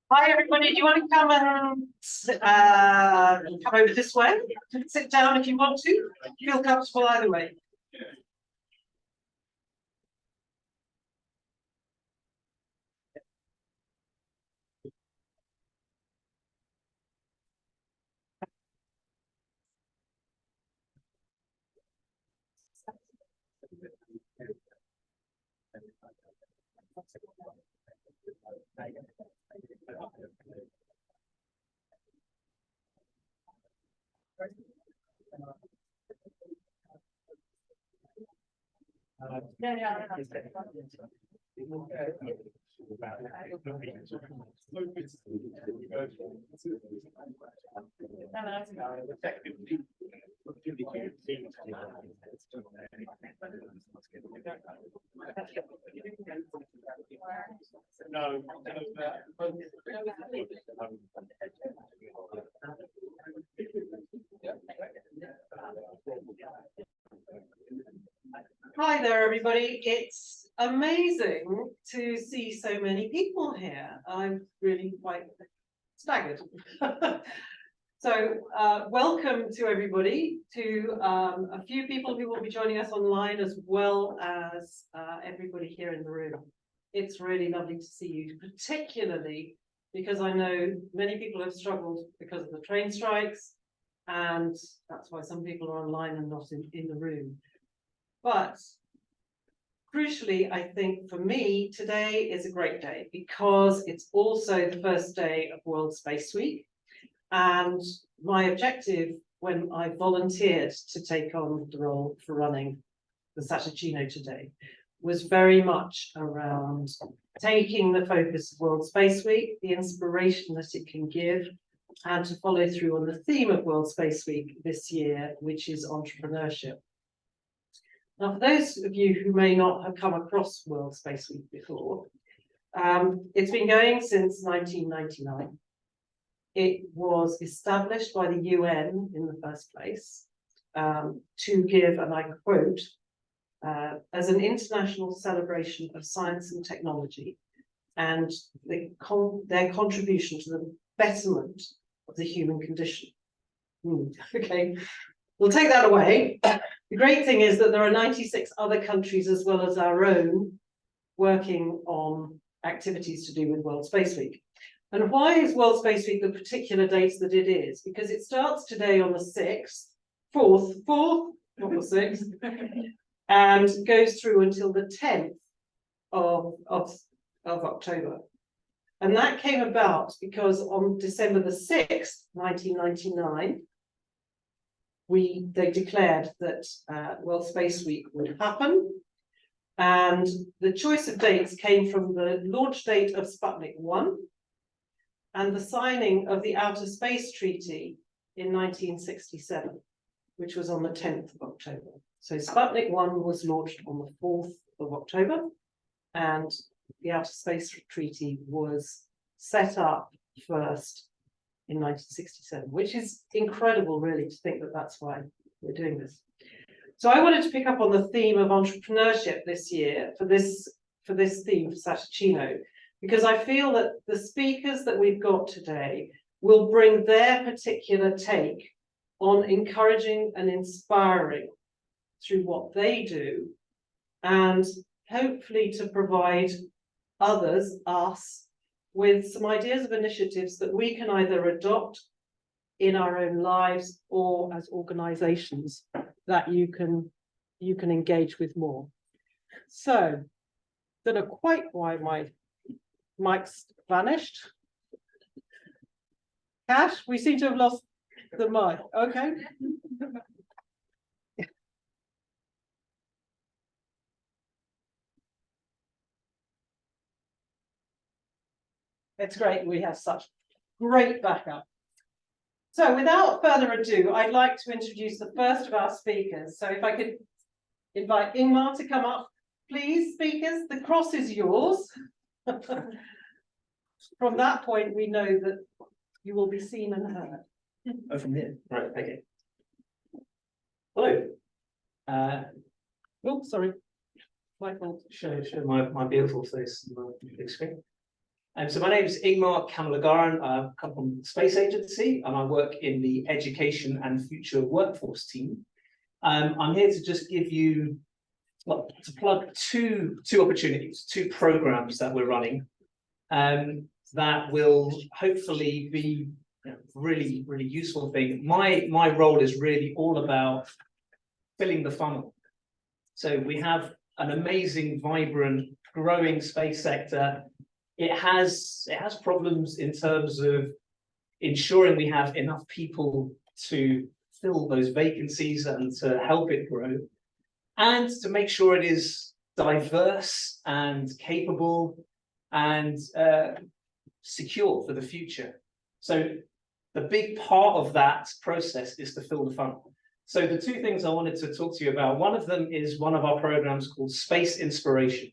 Hi everybody, do you want to come and come over this way? Sit down if you want to. Feel comfortable either way. Hi there, everybody. It's amazing to see so many people here. I'm really quite staggered. So welcome to everybody, to a few people who will be joining us online, as well as everybody here in the room. It's really lovely to see you, particularly because I know many people have struggled because of the train strikes, and that's why some people are online and not in the room. But crucially, I think for me, today is a great day because it's also the first day of World Space Week. And my objective when I volunteered to take on the role for running the Satuccino today was very much around taking the focus of World Space Week, the inspiration that it can give, and to follow through on the theme of World Space Week this year, which is entrepreneurship. Now, for those of you who may not have come across World Space Week before, it's been going since 1999. It was established by the UN in the first place to give, and I quote, as an international celebration of science and technology and their contribution to the betterment of the human condition. Okay, we'll take that away. The great thing is that there are 96 other countries, as well as our own, working on activities to do with World Space Week. And why is World Space Week the particular date that it is? Because it starts today on the 6th, 4th, not the 6th, and goes through until the 10th of October. And that came about because on December the 6th, 1999, they declared that World Space Week would happen. And the choice of dates came from the launch date of Sputnik 1 and the signing of the Outer Space Treaty in 1967, which was on the 10th of October. So Sputnik 1 was launched on the 4th of October, and the Outer Space Treaty was set up first in 1967, which is incredible, really, to think that that's why we're doing this. So I wanted to pick up on the theme of entrepreneurship this year for this theme for Satuccino, because I feel that the speakers that we've got today will bring their particular take on encouraging and inspiring through what they do, and hopefully to provide others, us, with some ideas of initiatives that we can either adopt in our own lives or as organizations that you can engage with more. So, don't know quite why my mic's vanished. Cash, we seem to have lost the mic. Okay. It's great we have such great backup. So without further ado, I'd like to introduce the first of our speakers. So if I could invite Ingmar to come up, please, speakers. The cross is yours. From that point, we know that you will be seen and heard. Oh, from here. Right, okay. Hello. Oh, sorry. Michael, show my beautiful face on the big screen. So my name is Ingmar Kamlagaran. I come from the Space Agency and I work in the Education and Future Workforce team. I'm here to just give you, well, to plug two opportunities, two programs that we're running that will hopefully be really useful thing. My role is really all about filling the funnel. So we have an amazing, vibrant, growing space sector. It has problems in terms of ensuring we have enough people to fill those vacancies and to help it grow, and to make sure it is diverse and capable and secure for the future. So the big part of that process is to fill the funnel. So the two things I wanted to talk to you about, one of them is one of our programs called Space Inspiration.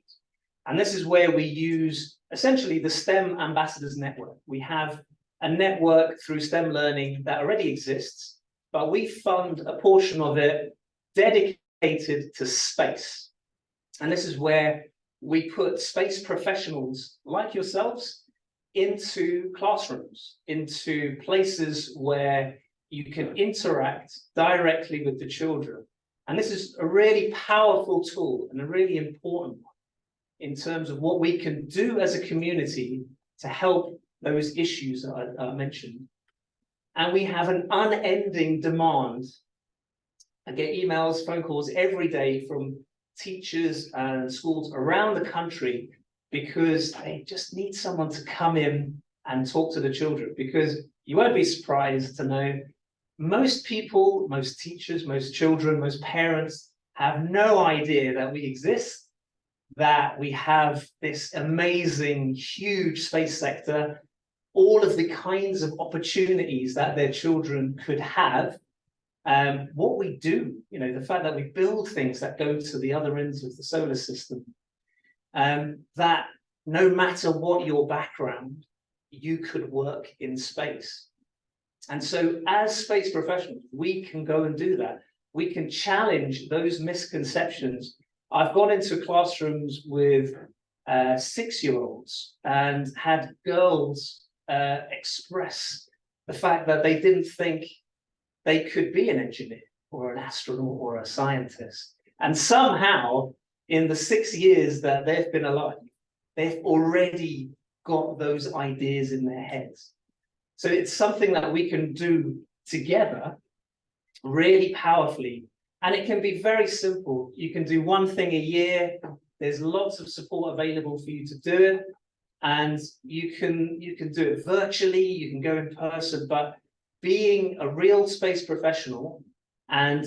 And this is where we use essentially the STEM Ambassadors Network. We have a network through STEM learning that already exists, but we fund a portion of it dedicated to space. And this is where we put space professionals like yourselves into classrooms, into places where you can interact directly with the children. And this is a really powerful tool and a really important one in terms of what we can do as a community to help those issues that I mentioned. And we have an unending demand. I get emails, phone calls every day from teachers and schools around the country because they just need someone to come in and talk to the children. Because you won't be surprised to know most people, most teachers, most children, most parents have no idea that we exist, that we have this amazing, huge space sector, all of the kinds of opportunities that their children could have. What we do, the fact that we build things that go to the other ends of the solar system, that no matter what your background, you could work in space. And so as space professionals, we can go and do that. We can challenge those misconceptions. I've gone into classrooms with 6-year-olds and had girls express the fact that they didn't think they could be an engineer or an astronaut or a scientist. And somehow, in the 6 years that they've been alive, they've already got those ideas in their heads. So it's something that we can do together really powerfully. And it can be very simple. You can do one thing a year. There's lots of support available for you to do it. And you can do it virtually, you can go in person, but being a real space professional and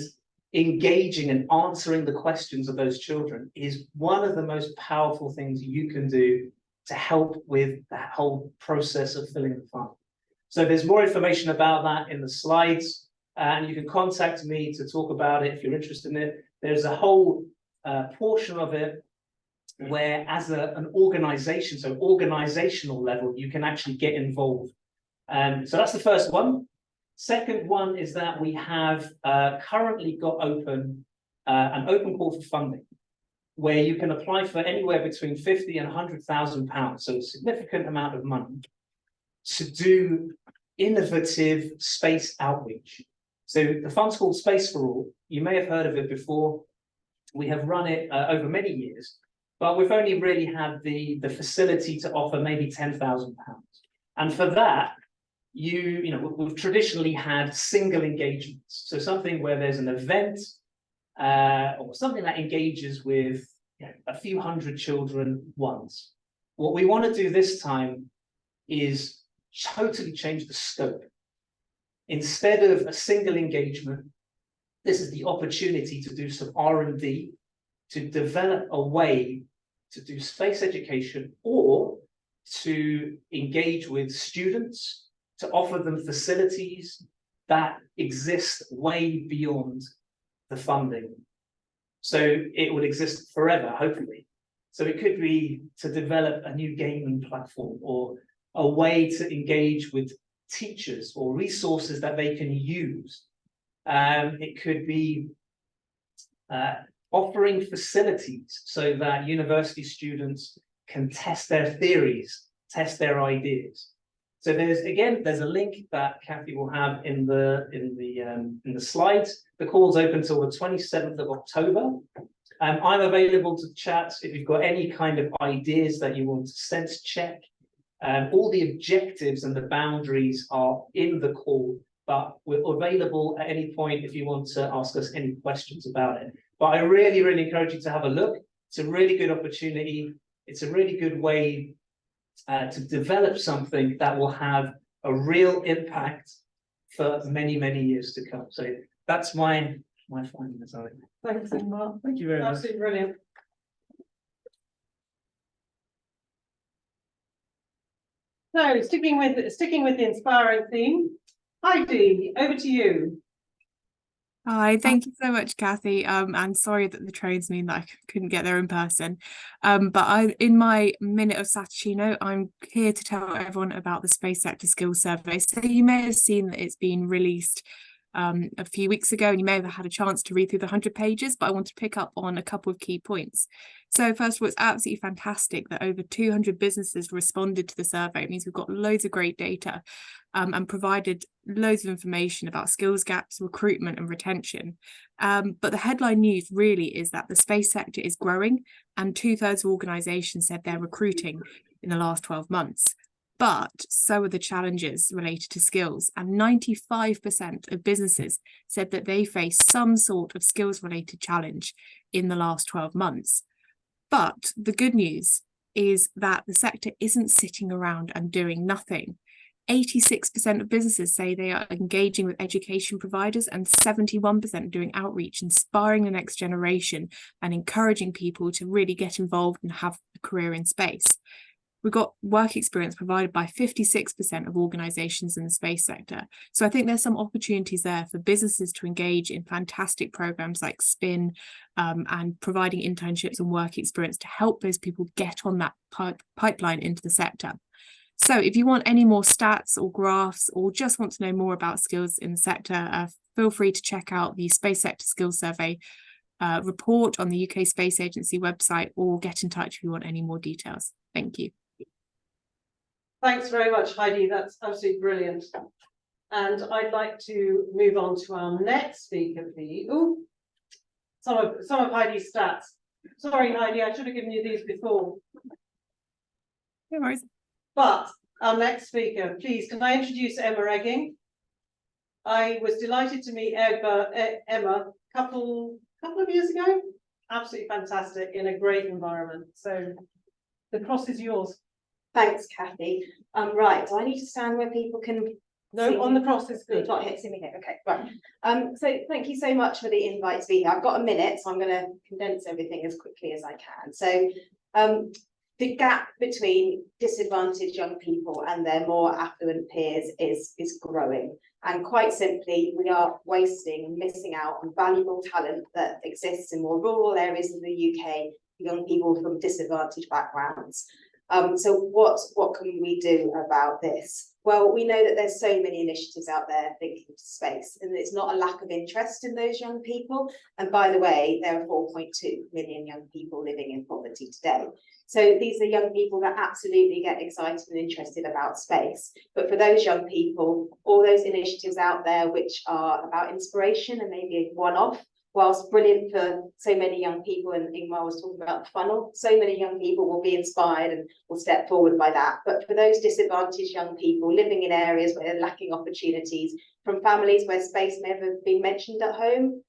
engaging and answering the questions of those children is one of the most powerful things you can do to help with that whole process of filling the funnel. So there's more information about that in the slides, and you can contact me to talk about it if you're interested in it. There's a whole portion of it where, as an organization, so organizational level, you can actually get involved. So that's the first one. Second one is that we have currently got open an open call for funding, where you can apply for anywhere between 50 and 100,000 pounds, so a significant amount of money, to do innovative space outreach. So the fund's called Space for All. You may have heard of it before. We have run it over many years, but we've only really had the facility to offer maybe £10,000. And for that, we've traditionally had single engagements. So something where there's an event or something that engages with a few hundred children once. What we want to do this time is totally change the scope. Instead of a single engagement, this is the opportunity to do some R&D, to develop a way to do space education or to engage with students, to offer them facilities that exist way beyond the funding. So it will exist forever, hopefully. So it could be to develop a new gaming platform or a way to engage with teachers or resources that they can use. It could be offering facilities so that university students can test their theories, test their ideas. So there's a link that Kathy will have in the slides. The call's open till the 27th of October. I'm available to chat if you've got any kind of ideas that you want to sense check. All the objectives and the boundaries are in the call, but we're available at any point if you want to ask us any questions about it. But I really, really encourage you to have a look. It's a really good opportunity. It's a really good way to develop something that will have a real impact for many, many years to come. So that's my findings on it. Thanks, Ingmar. Thank you very much. Absolutely brilliant. So sticking with the inspiring theme, Heidi, over to you. Hi, thank you so much, Kathy. And sorry that the trains mean that I couldn't get there in person. But in my minute of Satuccino, I'm here to tell everyone about the Space Sector Skills Survey. So you may have seen that it's been released a few weeks ago, and you may have had a chance to read through the 100 pages, but I want to pick up on a couple of key points. So first of all, it's absolutely fantastic that over 200 businesses responded to the survey. It means we've got loads of great data and provided loads of information about skills gaps, recruitment and retention. But the headline news really is that the space sector is growing, and 2/3 of organisations said they're recruiting in the last 12 months. But so are the challenges related to skills, and 95% of businesses said that they face some sort of skills related challenge in the last 12 months. But the good news is that the sector isn't sitting around and doing nothing. 86% of businesses say they are engaging with education providers, and 71% are doing outreach, inspiring the next generation and encouraging people to really get involved and have a career in space. We've got work experience provided by 56% of organisations in the space sector. So I think there's some opportunities there for businesses to engage in fantastic programmes like SPIN and providing internships and work experience to help those people get on that pipeline into the sector. So if you want any more stats or graphs, or just want to know more about skills in the sector, feel free to check out the Space Sector Skills Survey report on the UK Space Agency website, or get in touch if you want any more details. Thank you. Thanks very much, Heidi. That's absolutely brilliant. And I'd like to move on to our next speaker, please. Oh, some of Heidi's stats. Sorry, Heidi, I should have given you these before. No worries. But our next speaker, please, can I introduce Emma Egging? I was delighted to meet Emma a couple of years ago. Absolutely fantastic, in a great environment. So the cross is yours. Thanks, Kathy. Right, do I need to stand where people can? No, on the cross is good. Not hitting me here. Okay, right. So thank you so much for the invite to be here. I've got a minute, so I'm going to condense everything as quickly as I can. So the gap between disadvantaged young people and their more affluent peers is growing. And quite simply, we are wasting and missing out on valuable talent that exists in more rural areas of the UK, young people from disadvantaged backgrounds. So what can we do about this? Well, we know that there's so many initiatives out there thinking to space, and it's not a lack of interest in those young people. And by the way, there are 4.2 million young people living in poverty today. So these are young people that absolutely get excited and interested about space. But for those young people, all those initiatives out there which are about inspiration and maybe a one-off, whilst brilliant for so many young people, and Ingmar was talking about the funnel, so many young people will be inspired and will step forward by that. But for those disadvantaged young people living in areas where they're lacking opportunities, from families where space may have been mentioned at home,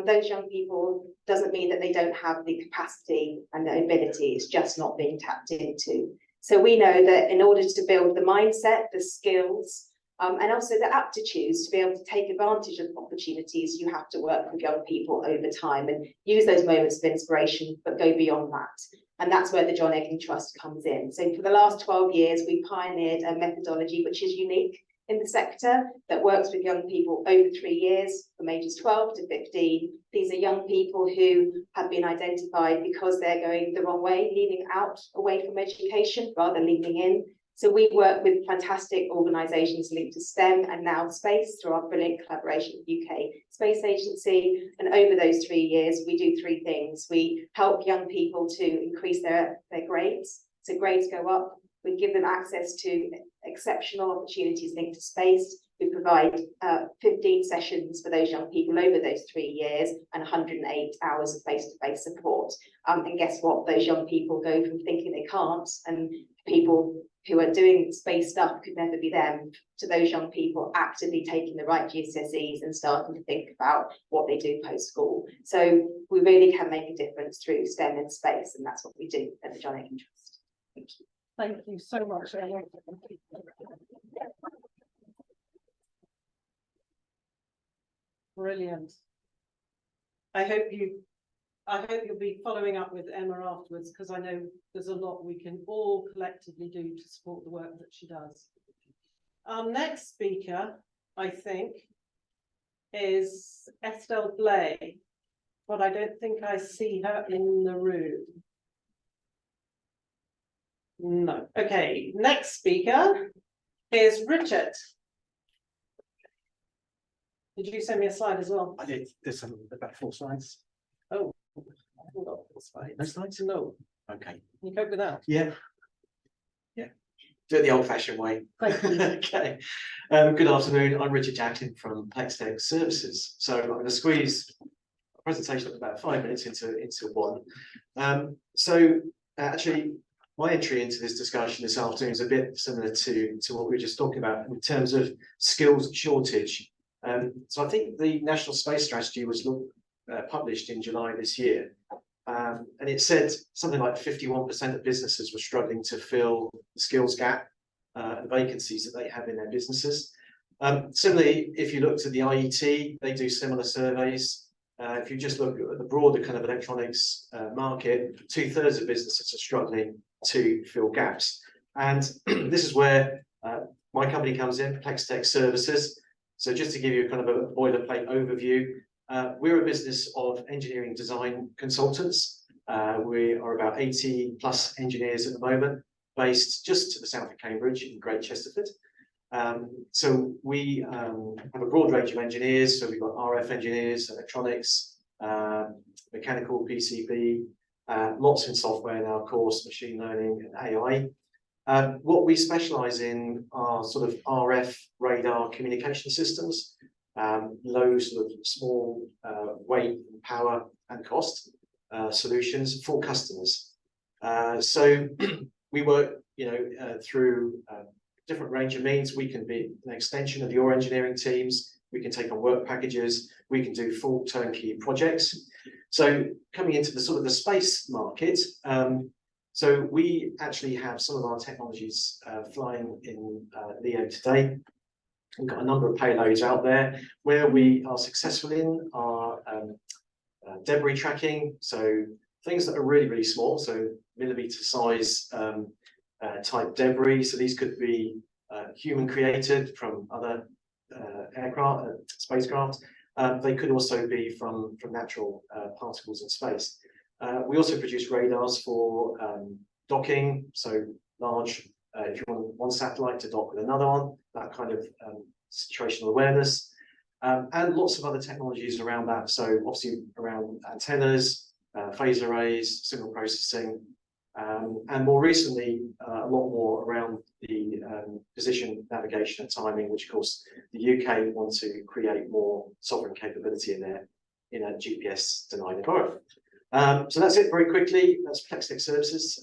those young people doesn't mean that they don't have the capacity and the ability, it's just not being tapped into. So we know that in order to build the mindset, the skills, and also the aptitudes to be able to take advantage of opportunities, you have to work with young people over time and use those moments of inspiration, but go beyond that. And that's where the John Egging Trust comes in. So for the last 12 years, we pioneered a methodology which is unique in the sector that works with young people over 3 years, from ages 12 to 15. These are young people who have been identified because they're going the wrong way, leaning out away from education rather than leaning in. So we work with fantastic organisations linked to STEM and now space through our brilliant collaboration with UK Space Agency. And over those 3 years, we do 3 things. We help young people to increase their grades. So grades go up. We give them access to exceptional opportunities linked to space. We provide 15 sessions for those young people over those 3 years and 108 hours of face-to-face support. And guess what? Those young people go from thinking they can't, and people who are doing space stuff could never be them, to those young people actively taking the right GCSEs and starting to think about what they do post-school. So we really can make a difference through STEM and space, and that's what we do at the Jackon Trust. Thank you. Thank you so much, Emma. Brilliant. I hope you'll be following up with Emma afterwards, because I know there's a lot we can all collectively do to support the work that she does. Our next speaker, I think, is Estelle Blay, but I don't think I see her in the room. No. Okay, next speaker is Richard. Did you send me a slide as well? I did. There's about 4 slides. Oh, hold on, slides. No slides? No. Okay. Can you cope with that? Yeah. Yeah. Do it the old-fashioned way. Thank you. Okay. Good afternoon. I'm Richard Jackon from Plextech Services. So I'm going to squeeze a presentation of about 5 minutes into one. Actually, my entry into this discussion this afternoon is a bit similar to what we were just talking about in terms of skills shortage. So I think the National Space Strategy was published in July this year, and it said something like 51% of businesses were struggling to fill the skills gap and vacancies that they have in their businesses. Similarly, if you looked at the IET, they do similar surveys. If you just look at the broader kind of electronics market, 2/3 of businesses are struggling to fill gaps. And this is where my company comes in, Plextech Services. So just to give you kind of a boilerplate overview, we're a business of engineering design consultants. We are about 80 plus engineers at the moment, based just to the south of Cambridge in Great Chesterford. So we have a broad range of engineers. So we've got RF engineers, electronics, mechanical, PCB, lots in software now, of course, machine learning and AI. What we specialize in are sort of RF radar communication systems, low sort of small weight and power and cost solutions for customers. So we work, through different range of means. We can be an extension of your engineering teams. We can take on work packages. We can do full turnkey projects. So coming into the sort of the space market, so we actually have some of our technologies flying in LEO today. We've got a number of payloads out there. Where we are successful in are debris tracking, so things that are really, really small, so millimeter size type debris. So these could be human created from other aircraft, spacecraft. They could also be from natural particles in space. We also produce radars for docking, so large, if you want one satellite to dock with another one, that kind of situational awareness, and lots of other technologies around that. So obviously around antennas, phase arrays, signal processing, and more recently, a lot more around the position, navigation and timing, which of course the UK want to create more sovereign capability in a GPS denied environment. So that's it very quickly. That's Plextech Services.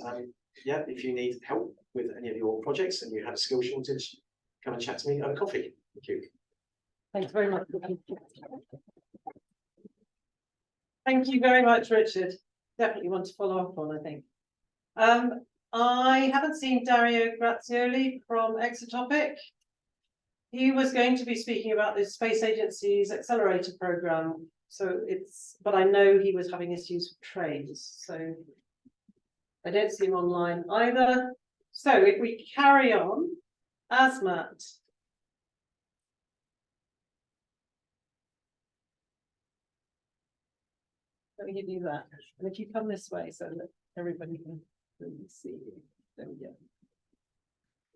Yeah, if you need help with any of your projects and you have a skill shortage, come and chat to me over coffee. Thank you. Thanks very much. Thank you very much, Richard. Definitely want to follow up on, I think. I haven't seen Dario Grazioli from Exotopic. He was going to be speaking about the Space Agency's accelerator program. But I know he was having issues with trains, so I don't see him online either. So if we carry on, Asmat. Let me give you that. And if you come this way so that everybody can really see you. There we go.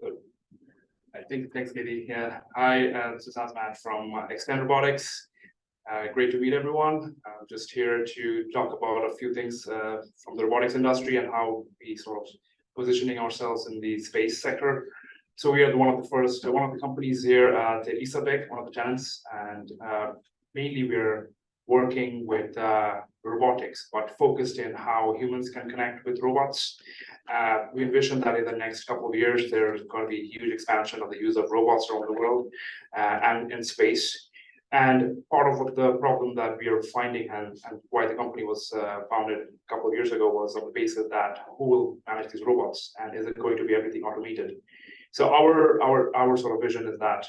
I think, thanks, Katie. Yeah, hi, this is Azman from Extend Robotics. Great to meet everyone. I'm just here to talk about a few things from the robotics industry and how we sort of positioning ourselves in the space sector. So we are one of the companies here at Isabek, one of the tenants, and mainly we're working with robotics, but focused in how humans can connect with robots. We envision that in the next couple of years, there's going to be a huge expansion of the use of robots around the world and in space. And part of what the problem that we are finding and why the company was founded a couple of years ago was on the basis that who will manage these robots, and is it going to be everything automated? So our sort of vision is that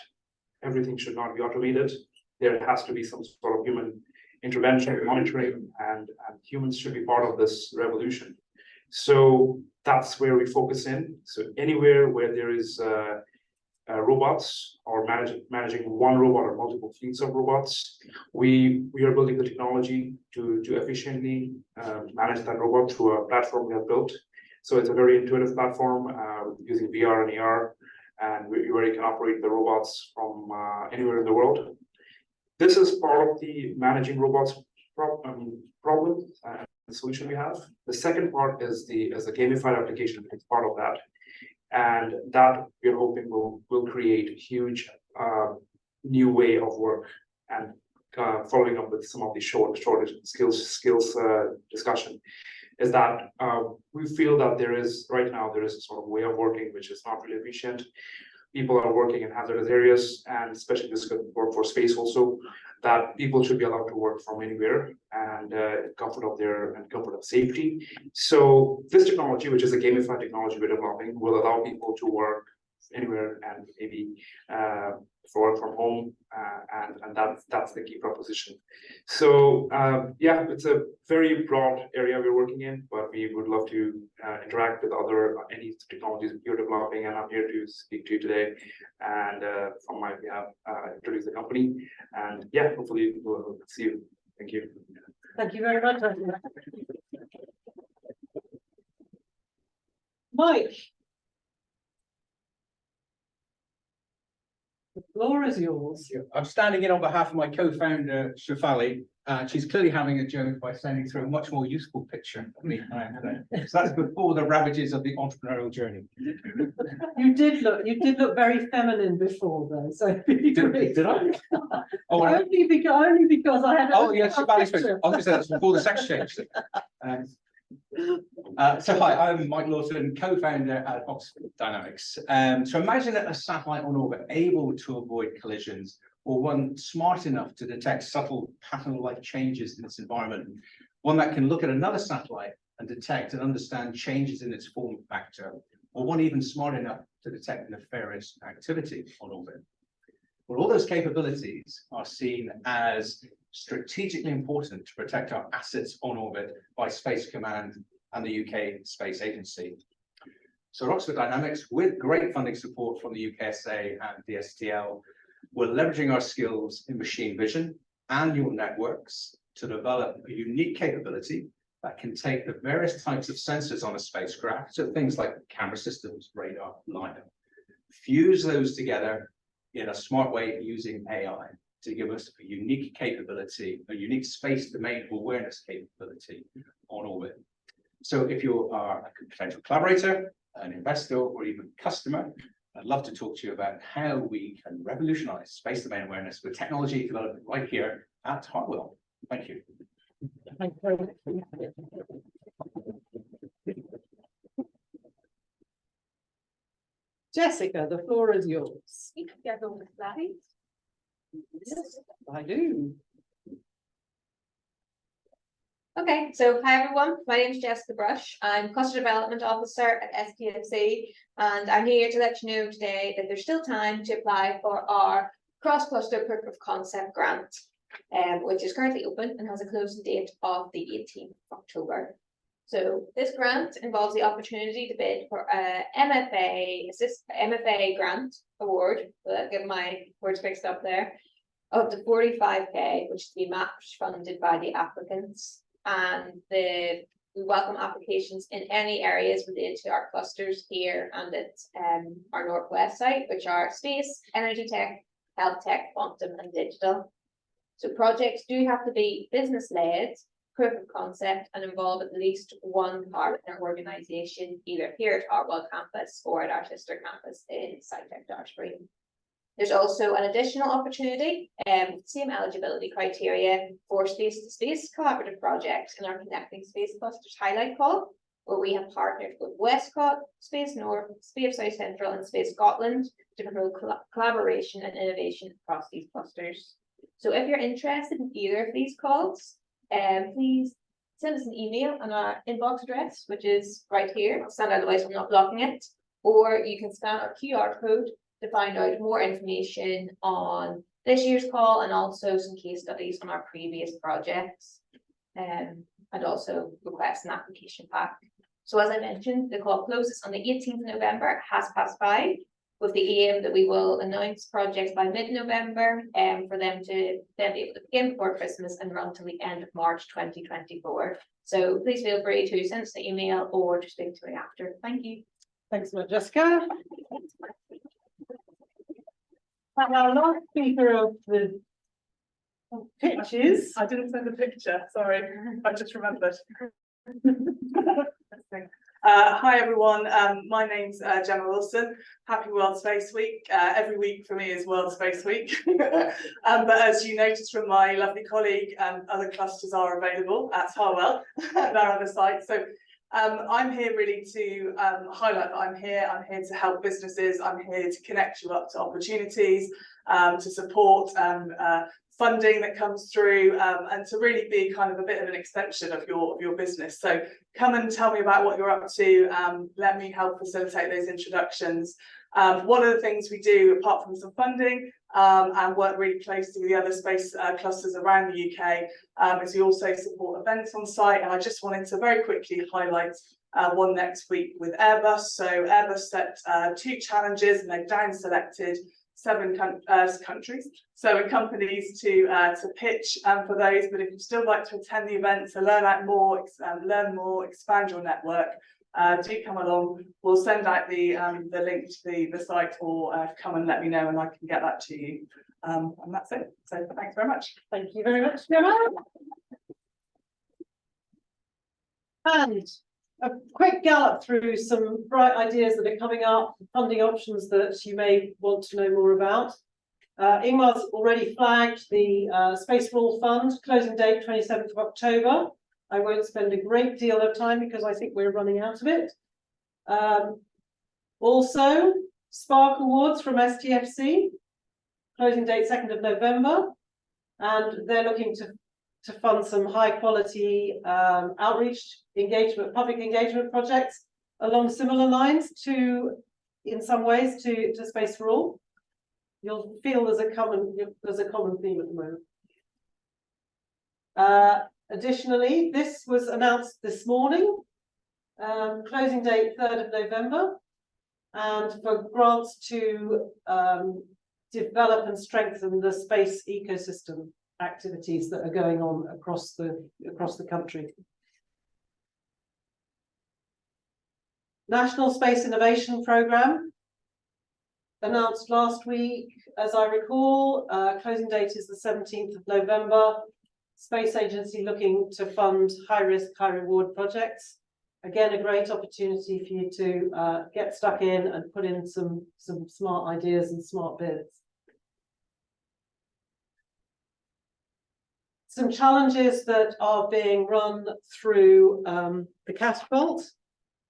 everything should not be automated. There has to be some sort of human intervention, monitoring, and humans should be part of this revolution. So that's where we focus in. So anywhere where there is robots or managing one robot or multiple fleets of robots, we are building the technology to efficiently manage that robot through a platform we have built. So it's a very intuitive platform using VR and AR, and where you can operate the robots from anywhere in the world. This is part of the managing robots problem the solution we have. The second part is the gamified application. It's part of that, and that we're hoping will create a huge new way of work. And following up with some of the short skills discussion, is that we feel that there is a sort of way of working which is not really efficient. People are working in hazardous areas, and especially this could work for space also, that people should be allowed to work from anywhere and comfort of safety. So this technology, which is a gamified technology we're developing, will allow people to work anywhere and maybe work from home, and that's the key proposition. So yeah, it's a very broad area we're working in, but we would love to interact with any technologies you're developing, and I'm here to speak to you today and from my behalf introduce the company, and yeah, hopefully we'll see you. Thank you. Thank you very much. Mike. The floor is yours. I'm standing in on behalf of my co-founder, Shafali. She's clearly having a joke by sending through a much more useful picture of me. So that's before the ravages of the entrepreneurial journey. You did look very feminine before though, so Did I? Oh, only because I had oh yeah, Shafali's picture. I was going to say that's before the sex change. So hi, I'm Mike Lawson, co-founder at OxF Dynamics. So imagine a satellite on orbit able to avoid collisions, or one smart enough to detect subtle pattern-like changes in its environment, one that can look at another satellite and detect and understand changes in its form factor, or one even smart enough to detect nefarious activity on orbit. Well, all those capabilities are seen as strategically important to protect our assets on orbit by Space Command and the UK Space Agency. So at OxF Dynamics, with great funding support from the UKSA and the STL, we're leveraging our skills in machine vision and neural networks to develop a unique capability that can take the various types of sensors on a spacecraft, so things like camera systems, radar, LiDAR, fuse those together in a smart way using AI to give us a unique capability, a unique space domain awareness capability on orbit. So if you are a potential collaborator, an investor, or even customer, I'd love to talk to you about how we can revolutionize space domain awareness with technology development right here at Harwell. Thank you. Thank you very much. Jessica, the floor is yours. You can get on with that. Yes, I do. Okay, so hi everyone, my name is Jessica Brush. I'm Cluster Development Officer at STMC, and I'm here to let you know today that there's still time to apply for our cross-cluster proof of concept grant, which is currently open and has a closing date of the 18th of October. So this grant involves the opportunity to bid for a MFA grant award, get my words mixed up there, up to 45k, which is to be match funded by the applicants. And the we welcome applications in any areas related to our clusters here and at our Northwest site, which are space, energy tech, health tech, quantum and digital. So projects do have to be business-led, proof of concept, and involve at least one partner organisation, either here at Harwell campus or at our sister campus in SciTech Dartbury. There's also an additional opportunity, same eligibility criteria for space-to-space collaborative projects in our Connecting Space Clusters highlight call, where we have partnered with Westcott, Space North, Space South Central and Space Scotland to promote collaboration and innovation across these clusters. So if you're interested in either of these calls, please send us an email on our inbox address, which is right here. I'll stand otherwise I'm not blocking it. Or you can scan our QR code to find out more information on this year's call and also some case studies on our previous projects, and also request an application pack. So as I mentioned, the call closes on the 18th of November at 5:30, with the aim that we will announce projects by mid-November for them to then be able to begin before Christmas and run till the end of March 2024. So please feel free to send us an email or to speak to me after. Thank you. Thanks so much, Jessica. And our last speaker of the pitches. I didn't send a picture, sorry, I just remembered. Hi everyone, my name's Gemma Wilson. Happy World Space Week. Every week for me is World Space Week. But as you noticed from my lovely colleague, other clusters are available at Harwell and our other sites. So I'm here really to highlight that I'm here to help businesses, I'm here to connect you up to opportunities, to support funding that comes through, and to really be kind of a bit of an extension of your business. So come and tell me about what you're up to, let me help facilitate those introductions. One of the things we do, apart from some funding, and work really closely with the other space clusters around the UK, is we also support events on site. And I just wanted to very quickly highlight one next week with Airbus. So Airbus set 2 challenges and they've down selected 7 countries, so companies to pitch for those. But if you'd still like to attend the event, to learn more, expand your network, do come along. We'll send out the link to the site, or come and let me know and I can get that to you. And that's it. So thanks very much. Thank you very much, Gemma. And a quick gallop through some bright ideas that are coming up, funding options that you may want to know more about. Ingmar's already flagged the Space for All Fund, closing date 27th of October. I won't spend a great deal of time because I think we're running out of it. Also, Spark Awards from STFC, closing date 2nd of November. And they're looking to fund some high quality outreach engagement, public engagement projects along similar lines to, in some ways, to Space for All. You'll feel there's a common theme at the moment. Additionally, this was announced this morning, closing date 3rd of November, and for grants to develop and strengthen the space ecosystem activities that are going on across the country. National Space Innovation Programme, announced last week, as I recall, closing date is the 17th of November. Space Agency looking to fund high-risk, high-reward projects. Again, a great opportunity for you to get stuck in and put in some smart ideas and smart bids. Some challenges that are being run through the Catapult.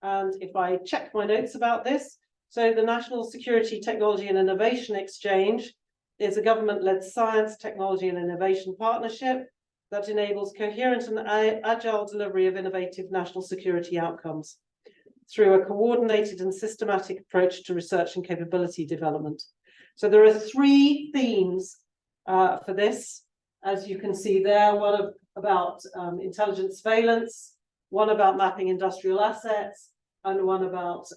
And if I check my notes about this, so the National Security Technology and Innovation Exchange is a government-led science, technology and innovation partnership that enables coherent and agile delivery of innovative national security outcomes through a coordinated and systematic approach to research and capability development. So there are 3 themes for this, as you can see there, one about intelligent surveillance, one about mapping industrial assets, and one about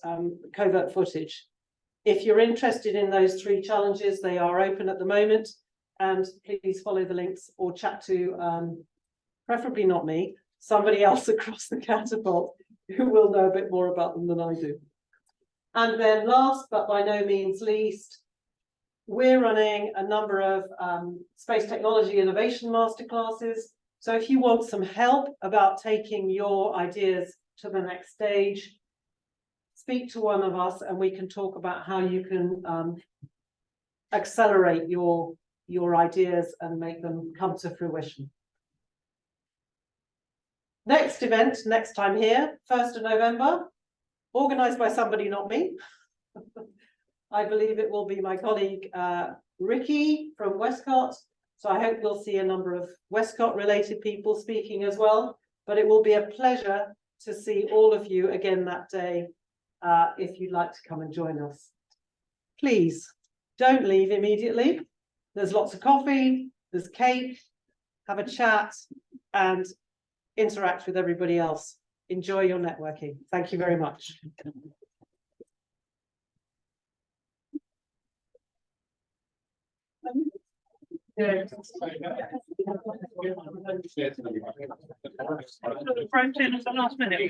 covert footage. If you're interested in those 3 challenges, they are open at the moment, and please follow the links or chat to, preferably not me, somebody else across the catapult who will know a bit more about them than I do. And then last, but by no means least, we're running a number of space technology innovation masterclasses. So if you want some help about taking your ideas to the next stage, speak to one of us and we can talk about how you can accelerate your ideas and make them come to fruition. Next event, next time here, 1st of November, organised by somebody, not me. I believe it will be my colleague Ricky from Westcott. So I hope we'll see a number of Westcott related people speaking as well. But it will be a pleasure to see all of you again that day if you'd like to come and join us. Please don't leave immediately. There's lots of coffee, there's cake, have a chat and interact with everybody else. Enjoy your networking. Thank you very much. Last minute.